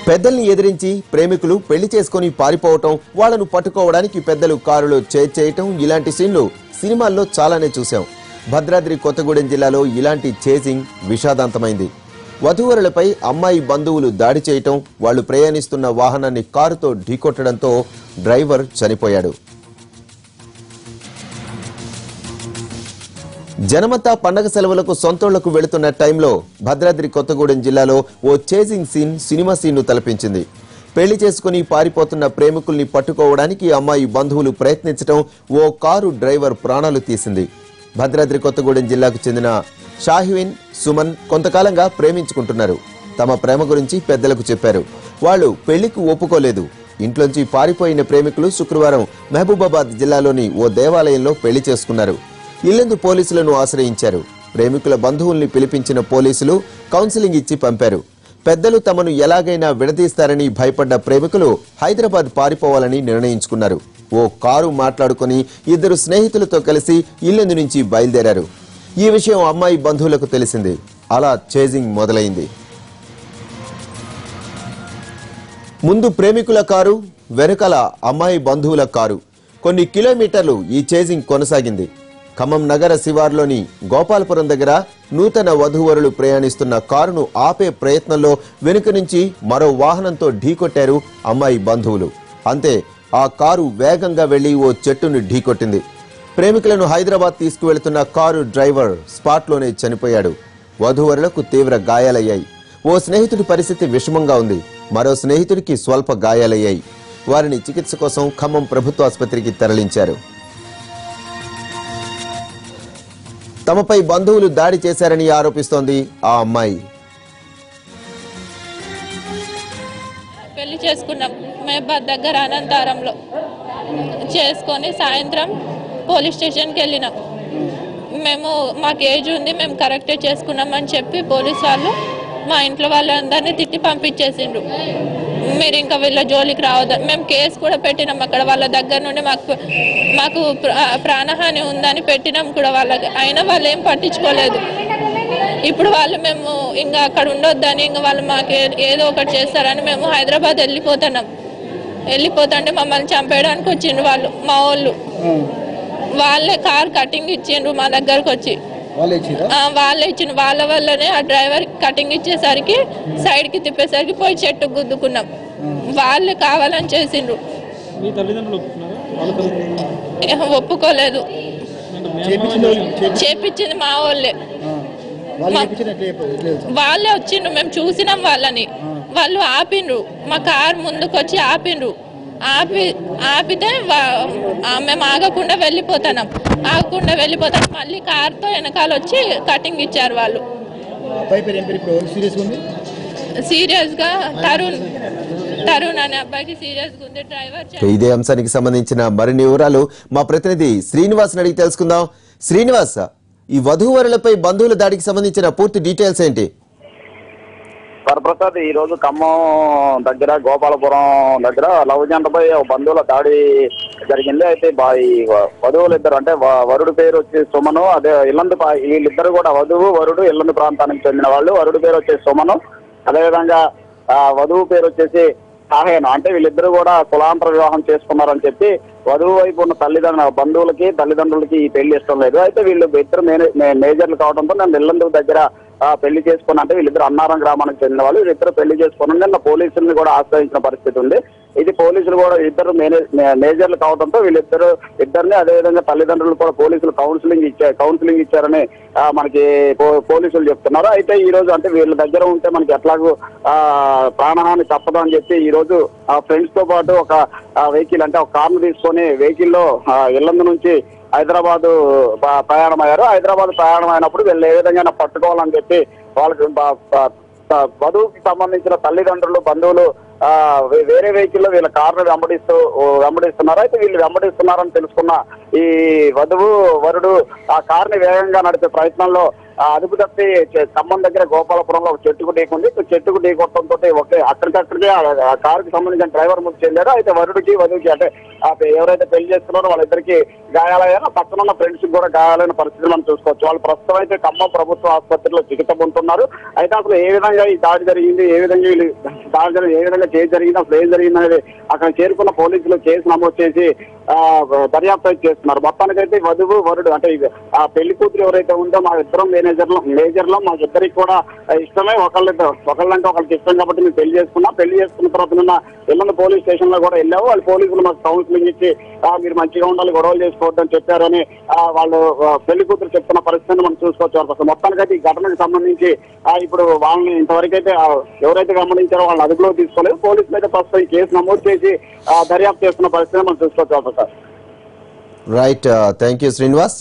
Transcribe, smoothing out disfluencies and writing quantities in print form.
పెద్దల్ని ఎదిరించి ప్రేమికులు పెళ్లి చేసుకుని పారిపోవటం, వాళ్ళను పట్టుకోవడానికి పెద్దలు కారులో చేయటం ఇలాంటి సీన్లు సినిమాల్లో చాలానే చూశాం. భద్రాద్రి కొత్తగూడెం జిల్లాలో ఇలాంటి చేజింగ్ విషాదాంతమైంది. వధూవరులపై అమ్మాయి బంధువులు దాడి చేయటం, వాళ్లు ప్రయాణిస్తున్న వాహనాన్ని కారుతో ఢీకొట్టడంతో డ్రైవర్ చనిపోయాడు. జనమంతా పండగ సెలవులకు సొంతోళ్లకు వెళుతున్న టైంలో భద్రాద్రి కొత్తగూడెం జిల్లాలో ఓ చేజింగ్ సీన్ సినిమా సీన్ను తలపించింది. పెళ్లి చేసుకుని పారిపోతున్న ప్రేమికుల్ని పట్టుకోవడానికి అమ్మాయి బంధువులు ప్రయత్నించడం ఓ కారు డ్రైవర్ ప్రాణాలు తీసింది. భద్రాద్రి కొత్తగూడెం జిల్లాకు చెందిన షాహిన్, సుమన్ కొంతకాలంగా ప్రేమించుకుంటున్నారు. తమ ప్రేమ గురించి పెద్దలకు చెప్పారు. వాళ్లు పెళ్లికి ఒప్పుకోలేదు. ఇంట్లోంచి పారిపోయిన ప్రేమికులు శుక్రవారం మహబూబాబాద్ జిల్లాలోని ఓ దేవాలయంలో పెళ్లి చేసుకున్నారు. ఇల్లెందు పోలీసులను ఆశ్రయించారు. ప్రేమికుల బంధువుల్ని పిలిపించిన పోలీసులు కౌన్సిలింగ్ ఇచ్చి పంపారు. పెద్దలు తమను ఎలాగైనా విడదీస్తారని భయపడ్డ ప్రేమికులు హైదరాబాద్ పారిపోవాలని నిర్ణయించుకున్నారు. ఓ కారు మాట్లాడుకుని ఇద్దరు స్నేహితులతో కలిసి ఇల్లెందు నుంచి బయలుదేరారు. ఈ విషయం అమ్మాయి బంధువులకు తెలిసింది. అలా చేజింగ్ మొదలైంది. ముందు ప్రేమికుల కారు, వెనుకల అమ్మాయి బంధువుల కారు. కొన్ని కిలోమీటర్లు ఈ చేజింగ్ కొనసాగింది. ఖమ్మం నగర శివార్లోని గోపాలపురం దగ్గర నూతన వధూవరులు ప్రయాణిస్తున్న కారును ఆపే ప్రయత్నంలో వెనుక నుంచి మరో వాహనంతో ఢీకొట్టారు అమ్మాయి బంధువులు. అంతే, ఆ కారు వేగంగా వెళ్లి ఓ చెట్టును ఢీకొట్టింది. ప్రేమికులను హైదరాబాద్ తీసుకువెళ్తున్న కారు డ్రైవర్ స్పాట్లోనే చనిపోయాడు. వధూవరులకు తీవ్ర గాయాలయ్యాయి. ఓ స్నేహితుడి పరిస్థితి విషమంగా ఉంది. మరో స్నేహితుడికి స్వల్ప గాయాలయ్యాయి. వారిని చికిత్స కోసం ఖమ్మం ప్రభుత్వ ఆసుపత్రికి తరలించారు. తమపై బంధువులు దాడి చేశారని ఆరోపిస్తోంది ఆ అమ్మాయి. పెళ్లి చేసుకున్నాం మహబాద్ దగ్గర అనంతారంలో చేసుకొని సాయంత్రం పోలీస్ స్టేషన్కి వెళ్ళినాం. మాకు ఏజ్ ఉంది, మేము కరెక్టే చేసుకున్నామని చెప్పి పోలీస్ వాళ్ళు మా ఇంట్లో వాళ్ళందరినీ తిట్టి పంపించేసిండ్రు. మీరు ఇంకా వీళ్ళ జోలికి రావద్దు. మేము కేసు కూడా పెట్టినాం అక్కడ వాళ్ళ దగ్గర నుండి. మాకు ప్రాణహాని ఉందని పెట్టినాం కూడా వాళ్ళకి. అయినా వాళ్ళు ఏం పట్టించుకోలేదు. ఇప్పుడు వాళ్ళు మేము ఇంకా అక్కడ ఉండొద్దని, ఇంకా వాళ్ళు మాకు ఏదో ఒకటి చేస్తారని మేము హైదరాబాద్ వెళ్ళిపోతుంటే మమ్మల్ని చంపేయడానికి వచ్చిండ్రు వాళ్ళు. మా వాళ్ళే కార్ కటింగ్ ఇచ్చిండ్రు మా దగ్గరకు వచ్చి. వాళ్ళే ఇచ్చిన వాళ్ళ వల్లనే ఆ డ్రైవర్ కటింగ్ ఇచ్చేసరికి సైడ్కి తిప్పేసరికి పోయి చెట్టు గుద్దుకున్నాం. వాళ్ళే కావాలని చేసిండ్రు. ఒప్పుకోలేదు. చేపించింది మా వాళ్ళే. వాళ్ళే వచ్చిండ్రు, మేము చూసినాం వాళ్ళని. వాళ్ళు ఆపిండ్రు, మా కార్ ముందుకు వచ్చి ఆపిండ్రు. ఆపితే మేము ఆగకుండా వెళ్ళిపోతాం. మళ్ళీ కార్తో వెనకాల వచ్చి కటింగ్ ఇచ్చారు వాళ్ళు. సీరియస్ గా తరుణ్ అనే అబ్బాయికి సీరియస్ గా ఉంది. డ్రైవర్. ఇదే అంశానికి సంబంధించిన మరిన్ని వివరాలు మా ప్రతినిధి శ్రీనివాస్ అడిగి తెలుసుకుందాం. శ్రీనివాస్, ఈ వధూవరులపై బంధువుల దాడికి సంబంధించిన పూర్తి డీటెయిల్స్ ఏంటి? వరప్రసాద్, ఈ రోజు ఖమ్మం దగ్గర గోపాలపురం దగ్గర లవ్ జంటపై బంధువుల దాడి జరిగింది. అయితే ఈ వధువులు ఇద్దరు, అంటే వరుడు పేరు వచ్చి సుమను, అదే ఇల్లందు, వీళ్ళిద్దరు కూడా వరుడు ఇల్లందు ప్రాంతానికి చెందిన వాళ్ళు. వరుడు పేరు వచ్చేసి సుమను, అదేవిధంగా వధువు పేరు వచ్చేసి సాహేను. అంటే వీళ్ళిద్దరు కూడా కులాంతర వివాహం చేసుకున్నారని చెప్పి వధువు వైపు ఉన్న తల్లిదండ్రులకి ఈ పెళ్లి ఇష్టం లేదు. అయితే వీళ్ళు ఇద్దరు మేజర్లు కావడంతో నేను ఇల్లందు దగ్గర పెళ్లి చేసుకుని, అంటే వీళ్ళిద్దరు అన్నారం గ్రామానికి చెందిన వాళ్ళు. వీళ్ళిద్దరు పెళ్లి చేసుకుని నిన్న పోలీసుల్ని కూడా ఆశ్రయించిన పరిస్థితి ఉంది. ఇది పోలీసులు కూడా ఇద్దరు మేజర్లు కావడంతో ఇద్దరిని అదేవిధంగా తల్లిదండ్రులు కూడా పోలీసులు కౌన్సిలింగ్ ఇచ్చారని మనకి పోలీసులు చెప్తున్నారు. అయితే ఈ రోజు అంటే వీళ్ళ దగ్గర ఉంటే మనకి ఎట్లాగూ ప్రాణహాని తప్పదు అని చెప్పి ఈ రోజు ఫ్రెండ్స్ తో పాటు ఒక వెహికల్, అంటే ఒక కార్ను తీసుకొని వెహికల్లో ఇల్లందు నుంచి హైదరాబాద్ ప్రయాణమయ్యారు. హైదరాబాద్ ప్రయాణం అయినప్పుడు వీళ్ళు ఏ విధంగా పట్టుకోవాలని చెప్పి వాళ్ళకి వధువుకి సంబంధించిన తల్లిదండ్రులు, బంధువులు వేరే వెహికల్లో వీళ్ళ కారును వెంబడిస్తున్నారు. అయితే వీళ్ళు వెంబడిస్తున్నారని తెలుసుకున్న ఈ వరుడు ఆ కారుని వేగంగా నడిపే ప్రయత్నంలో అదుపు తప్పి ఖమ్మం దగ్గర గోపాలపురంలో ఒక చెట్టుకు ఢీకుంది. చెట్టుకు ఢీకొట్టడంతో ఒకే అక్కడికక్కడికే ఆ కారుకి సంబంధించిన డ్రైవర్ మృతి చెందారు. అయితే వరుడికి వధువుకి అంటే ఎవరైతే పెళ్లి చేస్తున్నారో వాళ్ళిద్దరికి గాయాలయ్యారో పక్కన ఉన్న ఫ్రెండ్స్ కూడా గాయాలైన పరిస్థితి మనం చూసుకోవచ్చు. వాళ్ళు ప్రస్తుతం అయితే ఖమ్మం ప్రభుత్వ ఆసుపత్రిలో చికిత్స పొందుతున్నారు. అయితే అసలు ఏ విధంగా ఈ దాడి జరిగింది, ఏ విధంగా ఏ విధంగా కేసు జరిగింది, అసలు ఏం జరిగింది అనేది అక్కడ చేరుకున్న పోలీసులు కేసు నమోదు చేసి దర్యాప్తు చేస్తున్నారు. మొత్తానికైతే వధువు వరుడు అంటే ఆ పెళ్లి కూతురు ఎవరైతే ఉందో మా ఇద్దరం మేజర్లో మాకిద్దరికి కూడా ఇష్టమే, ఒకళ్ళంటే ఒకళ్ళకి ఇష్టం కాబట్టి మేము పెళ్లి చేసుకున్న తర్వాత నిన్న ఎల్లందు పోలీస్ స్టేషన్ లో కూడా వెళ్ళాము. వాళ్ళు పోలీసులు మాకు కౌన్సిలింగ్ ఇచ్చి మీరు మంచిగా ఉండాలి, గొడవలు చేసుకోవద్దని చెప్పారని వాళ్ళు పెళ్లి కూతురు చెప్తున్న పరిస్థితిని మనం చూసుకోవచ్చు. అసలు మొత్తానికైతే ఈ ఘటనకు సంబంధించి ఇప్పుడు వాళ్ళని ఇంతవరకు అయితే ఎవరైతే గమనించారో వాళ్ళని అదుపులో తీసుకోలేదు. పోలీసులు అయితే ప్రస్తుతం ఈ కేసు నమోదు చేసి దర్యాప్తు చేస్తున్న పరిస్థితిని మనం చూసుకోవచ్చు. Right, thank you Srinivas.